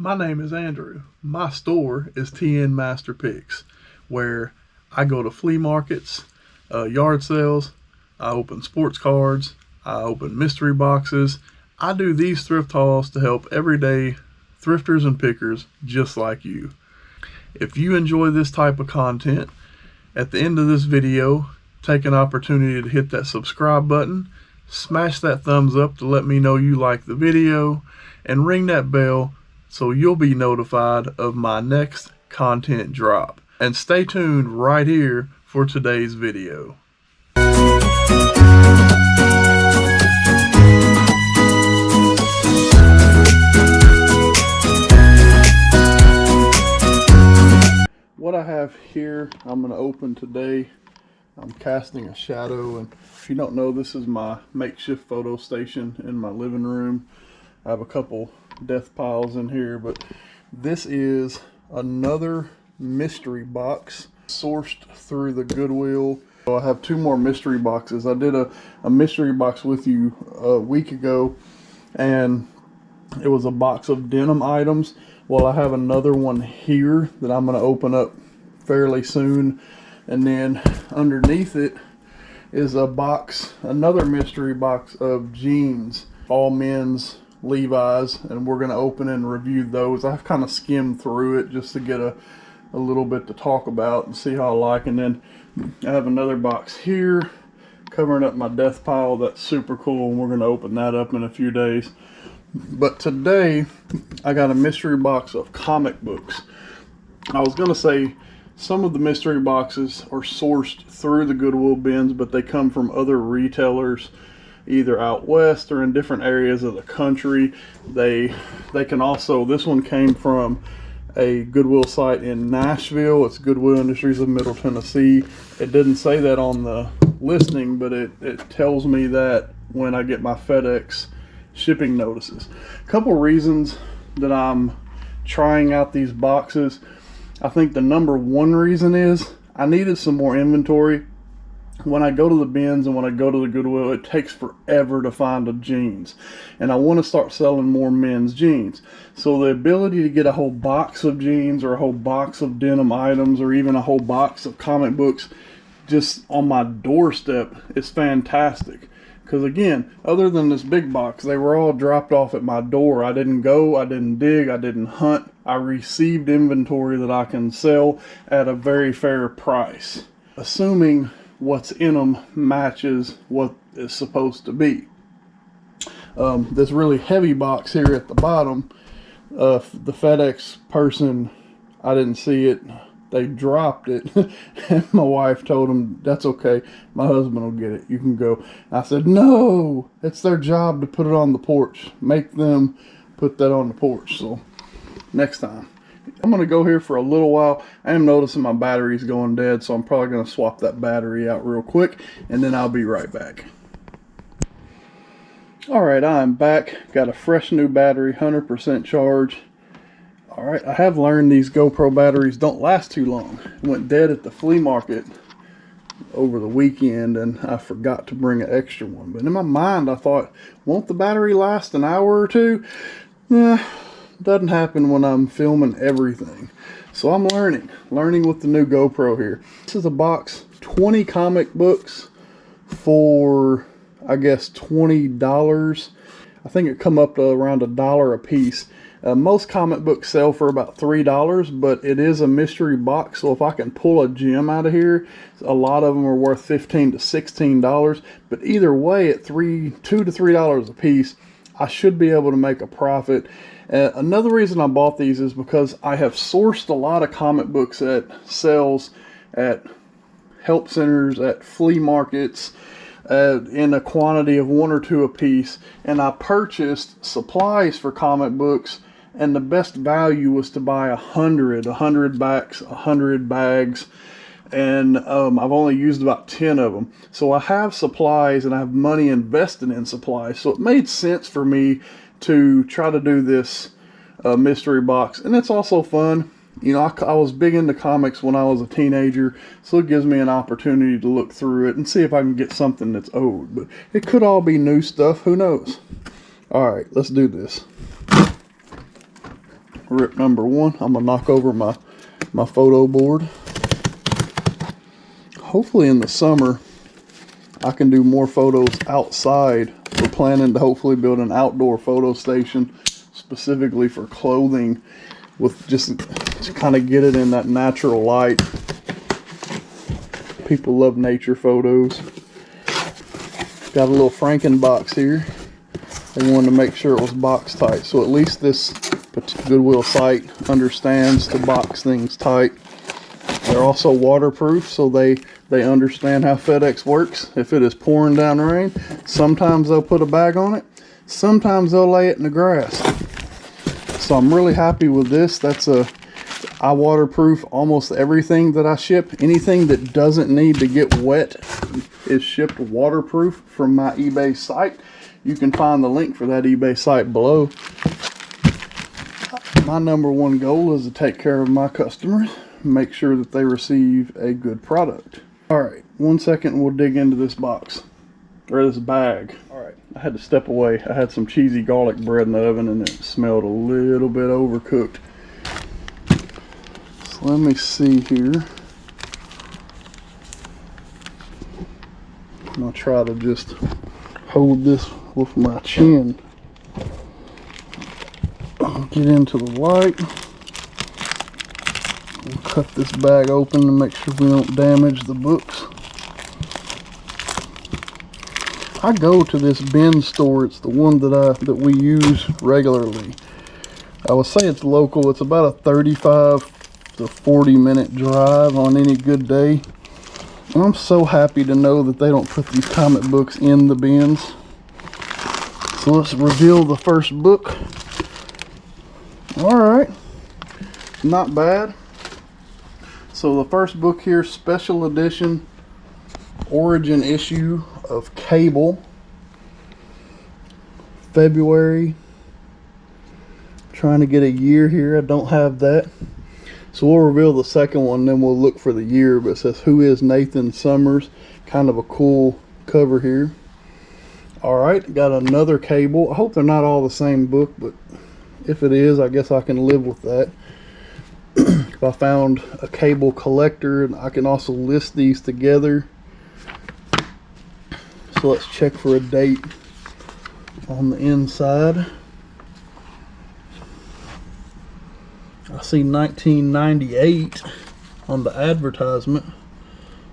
My name is Andrew. My store is TNMasterPicks, where I go to flea markets, yard sales, I open sports cards, I open mystery boxes. I do these thrift hauls to help everyday thrifters and pickers just like you. If you enjoy this type of content, at the end of this video, take an opportunity to hit that subscribe button, smash that thumbs up to let me know you like the video, and ring that bell so you'll be notified of my next content drop. And stay tuned right here for today's video. What I have here, I'm going to open today. I'm casting a shadow, and if you don't know, this is my makeshift photo station in my living room. I have a couple death piles in here, but this is another mystery box sourced through the Goodwill. So I have two more mystery boxes. I did a mystery box with you a week ago, and it was a box of denim items. Well, I have another one here that I'm going to open up fairly soon, and then underneath it is a box, another mystery box of jeans, all men's Levi's, and we're going to open and review those. I've kind of skimmed through it just to get a little bit to talk about and see how I like. And then I have another box here covering up my death pile. That's super cool, and we're going to open that up in a few days. But today I got a mystery box of comic books. I was going to say some of the mystery boxes are sourced through the Goodwill bins, but they come from other retailers either out west or in different areas of the country. They can also, this one came from a Goodwill site in Nashville. It's Goodwill Industries of Middle Tennessee. It didn't say that on the listing, but it tells me that when I get my FedEx shipping notices. A couple reasons that I'm trying out these boxes. I think the number one reason is I needed some more inventory. When I go to the bins and when I go to the Goodwill, it takes forever to find a jeans, and I want to start selling more men's jeans. So the ability to get a whole box of jeans or a whole box of denim items or even a whole box of comic books just on my doorstep is fantastic. Because again, other than this big box, they were all dropped off at my door. I didn't go, I didn't dig, I didn't hunt. I received inventory that I can sell at a very fair price, assuming what's in them matches what is supposed to be. This really heavy box here at the bottom, the FedEx person, I didn't see it. They dropped it, and my wife told them, that's okay, my husband will get it, you can go. I said, no, it's their job to put it on the porch. Make them put that on the porch. So next time. I'm going to go here for a little while. I am noticing my battery's going dead, so I'm probably going to swap that battery out real quick, and then I'll be right back. Alright, I'm back. Got a fresh new battery, 100% charge. Alright, I have learned these GoPro batteries don't last too long. It went dead at the flea market over the weekend, and I forgot to bring an extra one. But in my mind, I thought, won't the battery last an hour or two? Nah. Doesn't happen when I'm filming everything. So I'm learning with the new GoPro here. This is a box, 20 comic books for, I guess, $20. I think it come up to around $1 a piece. Most comic books sell for about $3, but it is a mystery box, so if I can pull a gem out of here, a lot of them are worth $15 to $16. But either way, at $2 to $3 a piece, I should be able to make a profit. Another reason I bought these is because I have sourced a lot of comic books at sales, at help centers, at flea markets, in a quantity of 1 or 2 a piece, and I purchased supplies for comic books, and the best value was to buy 100 backs, 100 bags, and I've only used about 10 of them. So I have supplies and I have money invested in supplies, so it made sense for me to try to do this mystery box. And it's also fun. You know, I was big into comics when I was a teenager, so it gives me an opportunity to look through it and see if I can get something that's old. But it could all be new stuff, who knows? Alright, let's do this. rip number one. I'm gonna knock over my photo board. Hopefully in the summer I can do more photos outside. We're planning to hopefully build an outdoor photo station specifically for clothing, with just to kind of get it in that natural light. People love nature photos. Got a little Franken box here. They wanted to make sure it was box tight, so at least this Goodwill site understands to box things tight. They're also waterproof, so they understand how FedEx works. If it is pouring down rain, sometimes they'll put a bag on it, sometimes they'll lay it in the grass. So I'm really happy with this. I waterproof almost everything that I ship. Anything that doesn't need to get wet is shipped waterproof from my eBay site. You can find the link for that eBay site below. My number one goal is to take care of my customers, make sure that they receive a good product. All right, 1 second and we'll dig into this box, or this bag. All right, I had to step away. I had some cheesy garlic bread in the oven and it smelled a little bit overcooked. So let me see here. I'm gonna try to just hold this with my chin. Get into the light. We'll cut this bag open to make sure we don't damage the books. I go to this bin store. It's the one that we use regularly. I would say it's local. It's about a 35 to 40 minute drive on any good day. And I'm so happy to know that they don't put these comic books in the bins. So let's reveal the first book. Alright, not bad. So the first book here, special edition origin issue of Cable, February. Trying to get a year here. I don't have that. So we'll reveal the second one, then we'll look for the year. But it says, "Who is Nathan Summers?" Kind of a cool cover here. Alright, got another Cable. I hope they're not all the same book, but if it is, I guess I can live with that. If I found a Cable collector, and I can also list these together. So let's check for a date on the inside. I see 1998 on the advertisement,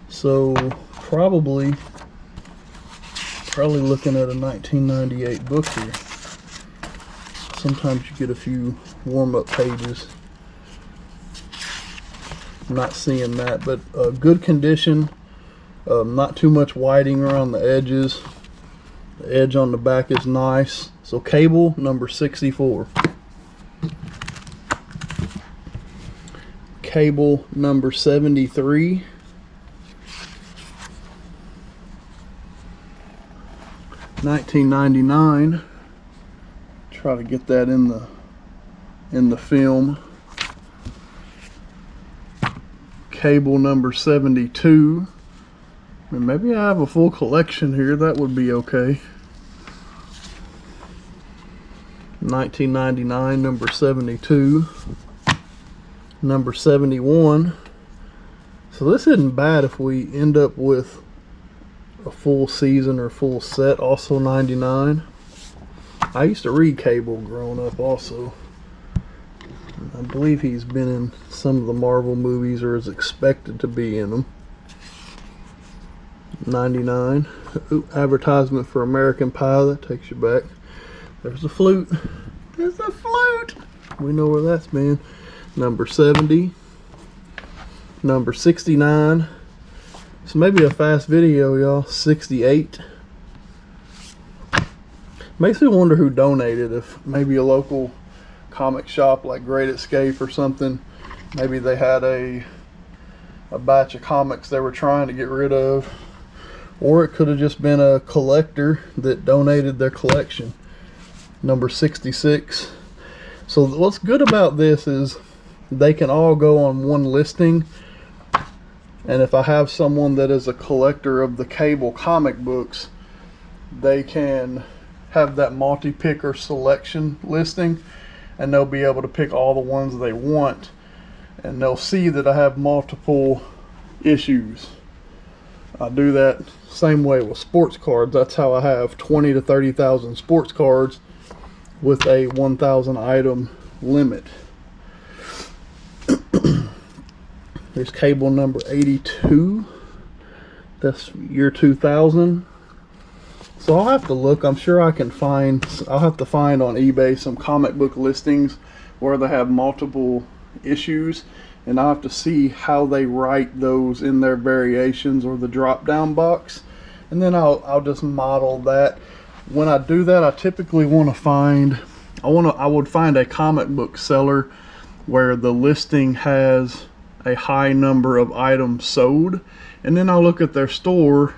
so probably looking at a 1998 book here. Sometimes you get a few warm-up pages. I'm not seeing that, but good condition. Not too much whiting around the edges. The edge on the back is nice. So Cable number 64. Cable number 73. $19.99. Try to get that in the film. Cable number 72. And maybe I have a full collection here. That would be okay. $19.99, number 72. Number 71. So this isn't bad if we end up with a full season or full set. Also 99. I used to read Cable growing up also. I believe he's been in some of the Marvel movies, or is expected to be in them. 99. Ooh, advertisement for American Pie. That takes you back. There's a flute. There's a flute. We know where that's been. Number 70. Number 69. So maybe a fast video, y'all. 68. Makes me wonder who donated. If maybe a local comic shop like Great Escape or something. Maybe they had a batch of comics they were trying to get rid of. Or it could have just been a collector that donated their collection. Number 66. So what's good about this is they can all go on one listing. And if I have someone that is a collector of the Cable comic books, they can have that multi-picker selection listing. and they'll be able to pick all the ones they want, and they'll see that I have multiple issues. I do that same way with sports cards. That's how I have 20 to 30,000 sports cards with a 1,000 item limit. There's cable number 82. That's year 2000. So I'll have to look. I'm sure I can find, I'll have to find on eBay some comic book listings where they have multiple issues, and I'll have to see how they write those in their variations or the drop down box, and then I'll just model that. When I do that, I typically want to find, I would find a comic book seller where the listing has a high number of items sold, and then I'll look at their store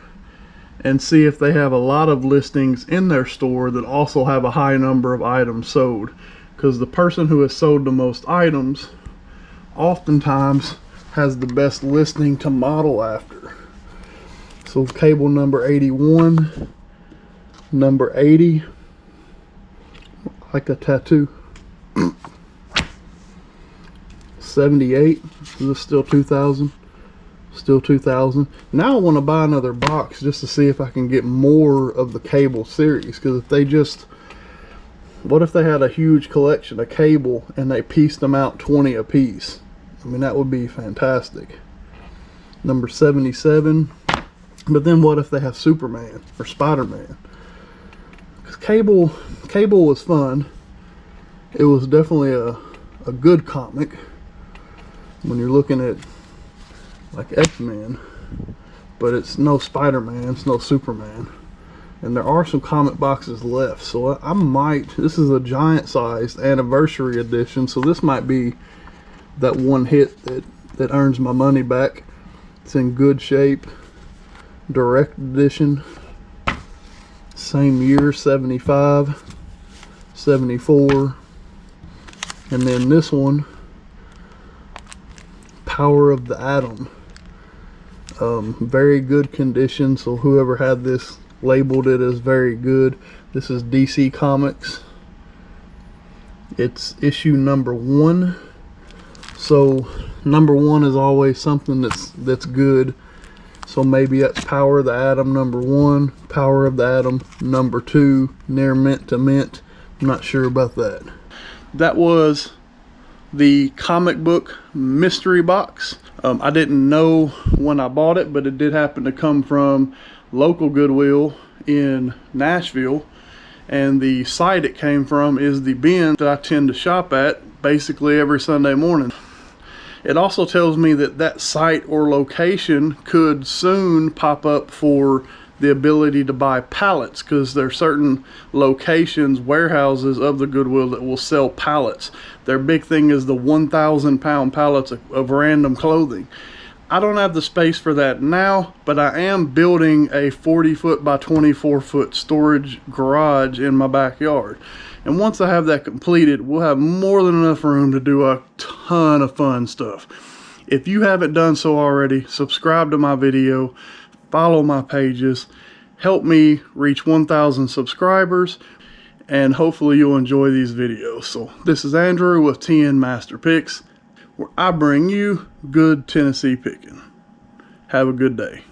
and see if they have a lot of listings in their store that also have a high number of items sold, because the person who has sold the most items oftentimes has the best listing to model after. So cable number 81, number 80, like a tattoo. 78, is this still 2000? Still 2000. Now I want to buy another box just to see if I can get more of the cable series, because if they just, what if they had a huge collection of cable and they pieced them out 20 a piece? I mean, that would be fantastic. Number 77. But then what if they have Superman or Spider-Man? Because cable was fun. It was definitely a good comic when you're looking at like X-Men, but it's no Spider-Man, it's no Superman, and there are some comic boxes left. So I might, this is a giant sized anniversary edition, so this might be that one hit that earns my money back. It's in good shape, direct edition, same year, 75, 74, and then this one, Power of the Atom. Very good condition, so whoever had this labeled it as very good. This is DC Comics. It's issue number 1. So number 1 is always something that's good. So maybe that's Power of the Atom number 1, Power of the Atom number 2, near mint to mint. I'm not sure about that. That was the comic book mystery box. I didn't know when I bought it, but it did happen to come from local Goodwill in Nashville, and the site it came from is the bin that I tend to shop at basically every Sunday morning. It also tells me that that site or location could soon pop up for the ability to buy pallets, because there are certain locations, warehouses of the Goodwill that will sell pallets. Their big thing is the 1,000 pound pallets of random clothing. I don't have the space for that now, but I am building a 40-foot by 24-foot storage garage in my backyard. And once I have that completed, we'll have more than enough room to do a ton of fun stuff. If you haven't done so already, subscribe to my video, follow my pages, help me reach 1,000 subscribers, and hopefully you'll enjoy these videos. So this is Andrew with TNMasterPicks, where I bring you good Tennessee picking. Have a good day.